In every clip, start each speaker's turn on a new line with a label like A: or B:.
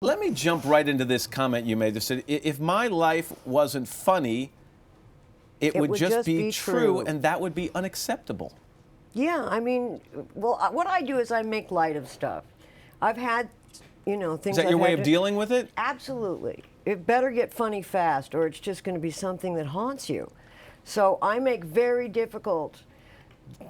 A: Let me jump right into this comment you made that said, if my life wasn't funny, it would just be true, and that would be unacceptable.
B: Yeah, I mean, well, what I do is I make light of stuff. I've had, things.
A: Is that your way of dealing with it?
B: Absolutely. It better get funny fast, or it's just going to be something that haunts you. So I make very difficult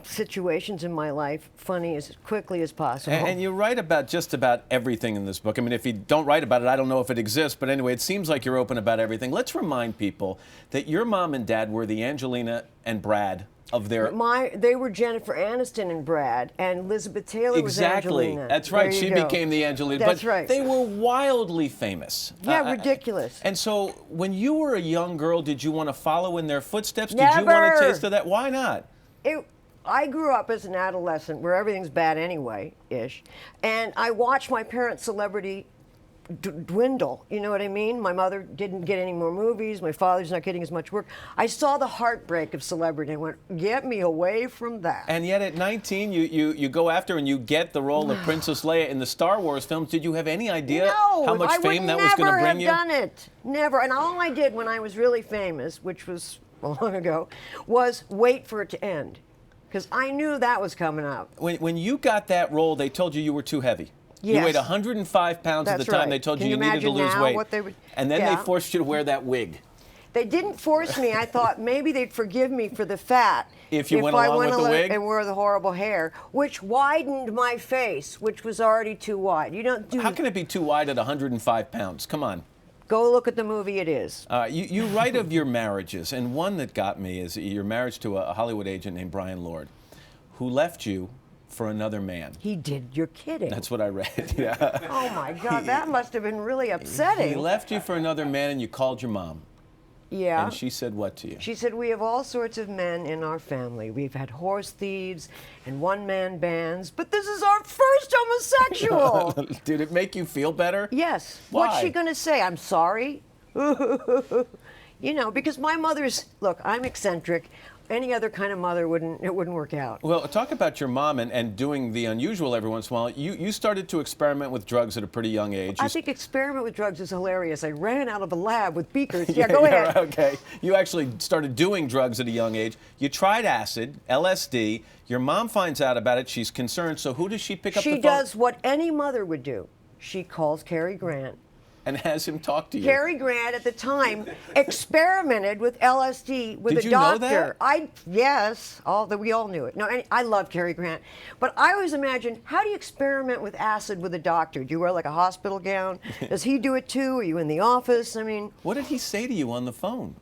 B: situations in my life funny as quickly as possible.
A: And you write about just about everything in this book. I mean, if you don't write about it, I don't know if it exists, but anyway, it seems like you're open about everything. Let's remind people that your mom and dad were the Angelina and Brad of their...
B: They were Jennifer Aniston and Brad, and Elizabeth Taylor was Angelina.
A: Exactly. That's right. She became the Angelina.
B: That's
A: but
B: right.
A: They were wildly famous.
B: Yeah, ridiculous.
A: And so when you were a young girl, did you want to follow in their footsteps?
B: Never.
A: Did you want a taste of that? Why not?
B: I grew up as an adolescent where everything's bad anyway-ish, and I watched my parents' celebrity dwindle, you know what I mean? My mother didn't get any more movies, my father's not getting as much work. I saw the heartbreak of celebrity and went, get me away from that.
A: And yet at 19, you go after and you get the role of Princess Leia in the Star Wars films. Did you have any idea how much fame that was going to bring you?
B: I would never have done it. Never. And all I did when I was really famous, which was long ago, was wait for it to end. Because I knew that was coming up.
A: When you got that role, they told you were too heavy.
B: Yes.
A: You weighed 105 pounds at the time.
B: Right.
A: They told
B: Can
A: you needed to lose weight. And then they forced you to wear that wig.
B: They didn't force me. I thought maybe they'd forgive me for the fat.
A: If you went along with the wig?
B: And wore the horrible hair, which widened my face, which was already too wide. You don't do.
A: How can it be too wide at 105 pounds? Come on.
B: Go look at the movie. It is.
A: You write of your marriages, and one that got me is your marriage to a Hollywood agent named Brian Lord, who left you for another man.
B: He did? You're kidding.
A: That's what I read, yeah.
B: Oh, my God, that must have been really upsetting.
A: He left you for another man, and you called your mom.
B: Yeah.
A: And she said what to you?
B: She said, we have all sorts of men in our family. We've had horse thieves and one-man bands, but this is our first homosexual.
A: Did it make you feel better?
B: Yes.
A: Why?
B: What's she going to say? I'm sorry? Because my mother's, look, I'm eccentric. Any other kind of mother wouldn't work out.
A: Well, talk about your mom and doing the unusual every once in a while. You started to experiment with drugs at a pretty young age.
B: I think experiment with drugs is hilarious. I ran out of a lab with beakers. Yeah, go ahead.
A: Okay. You actually started doing drugs at a young age. You tried acid, LSD. Your mom finds out about it. She's concerned. So who does she pick up the phone?
B: She does what any mother would do. She calls Cary Grant.
A: And has him talk to you.
B: Cary Grant, at the time, experimented with LSD with a doctor.
A: Did you know that?
B: Yes, we all knew it. No, I love Cary Grant, but I always imagine, how do you experiment with acid with a doctor? Do you wear like a hospital gown? Does he do it too? Are you in the office? I mean,
A: what did he say to you on the phone?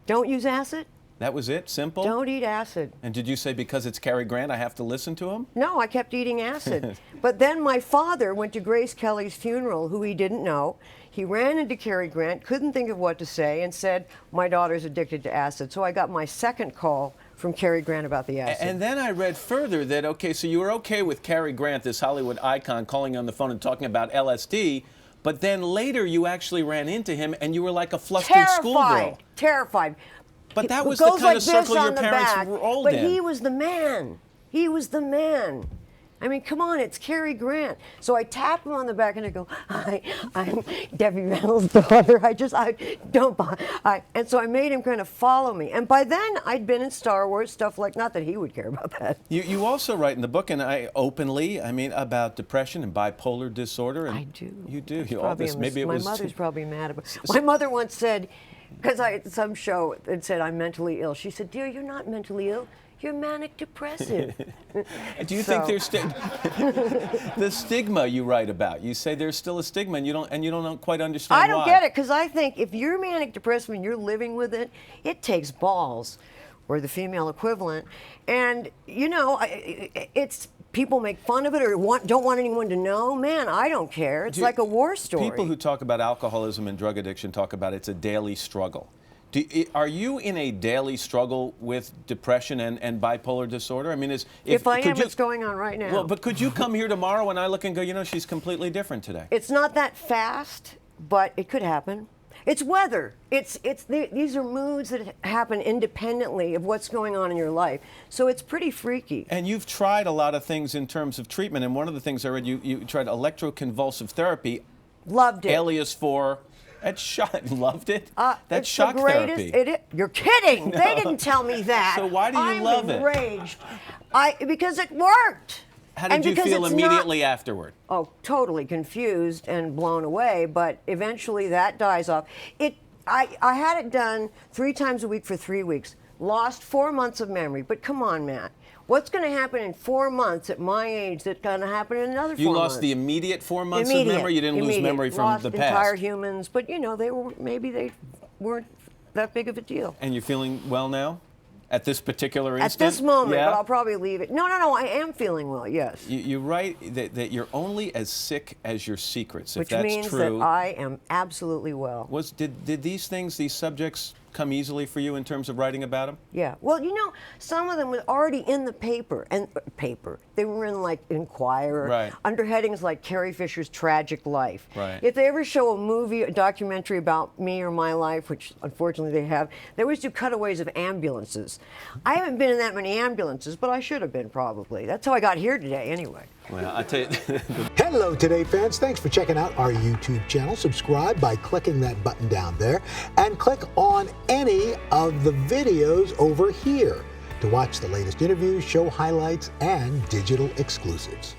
B: Don't use acid.
A: That was it? Simple?
B: Don't eat acid.
A: And did you say, because it's Cary Grant, I have to listen to him?
B: No, I kept eating acid. But then my father went to Grace Kelly's funeral, who he didn't know. He ran into Cary Grant, couldn't think of what to say, and said, my daughter's addicted to acid. So I got my second call from Cary Grant about the acid.
A: And then I read further that, okay, so you were okay with Cary Grant, this Hollywood icon, calling on the phone and talking about LSD, but then later you actually ran into him and you were like a flustered schoolgirl.
B: Terrified.
A: But that was the kind of circle your parents rolled in.
B: But he was the man. He was the man. I mean, come on, it's Cary Grant. So I tapped him on the back and I go, hi, I'm Debbie Reynolds' daughter. And so I made him kind of follow me. And by then, I'd been in Star Wars, stuff like, not that he would care about that.
A: You also write in the book, and about depression and bipolar disorder. And
B: I do.
A: You do.
B: My mother's probably mad about it. My mother once said, because I at some show it said I'm mentally ill. She said, dear, you're not mentally ill. You're manic depressive.
A: Do you think there's the stigma you write about? You say there's still a stigma, and you don't quite understand why.
B: I don't get it, because I think if you're manic depressive and you're living with it, it takes balls, or the female equivalent, and it's. People make fun of it or don't want anyone to know. Man, I don't care. It's like a war story.
A: People who talk about alcoholism and drug addiction talk about it's a daily struggle. Are you in a daily struggle with depression and bipolar disorder? I mean,
B: if I am, what's going on right now?
A: Well, but could you come here tomorrow and I look and go, she's completely different today?
B: It's not that fast, but it could happen. It's weather. These are moods that happen independently of what's going on in your life. So it's pretty freaky.
A: And you've tried a lot of things in terms of treatment. And one of the things I read, you tried electroconvulsive therapy.
B: Loved it.
A: Alias 4. That's shock. Loved it?
B: It's
A: That's shock
B: the greatest.
A: therapy.
B: You're kidding. They didn't tell me that.
A: So why do you love it?
B: I'm enraged. Because it worked.
A: How did you feel immediately afterward?
B: Oh, totally confused and blown away, but eventually that dies off. I had it done 3 times a week for 3 weeks. Lost 4 months of memory. But come on, Matt. What's going to happen in 4 months at my age that's going to happen in another 4 months?
A: You lost the immediate 4 months of memory? You didn't lose memory from
B: lost
A: the past?
B: Entire humans, but maybe they weren't that big of a deal.
A: And you're feeling well now? At this particular instant?
B: At this moment,
A: yeah?
B: but I'll probably leave it. No, I am feeling well, yes.
A: You write that you're only as sick as your secrets, if
B: Which
A: that's
B: means
A: true.
B: that I am absolutely well.
A: Did these things, these subjects, come easily for you in terms of writing about them?
B: Yeah. Well, some of them were already in the paper. They were in, like, Inquirer.
A: Right.
B: Under headings like Carrie Fisher's Tragic Life.
A: Right.
B: If they ever show a documentary about me or my life, which unfortunately they have, they always do cutaways of ambulances. I haven't been in that many ambulances, but I should have been probably. That's how I got here today anyway.
A: Well, I tell you.
C: Hello, Today fans. Thanks for checking out our YouTube channel. Subscribe by clicking that button down there and click on any of the videos over here to watch the latest interviews, show highlights, and digital exclusives.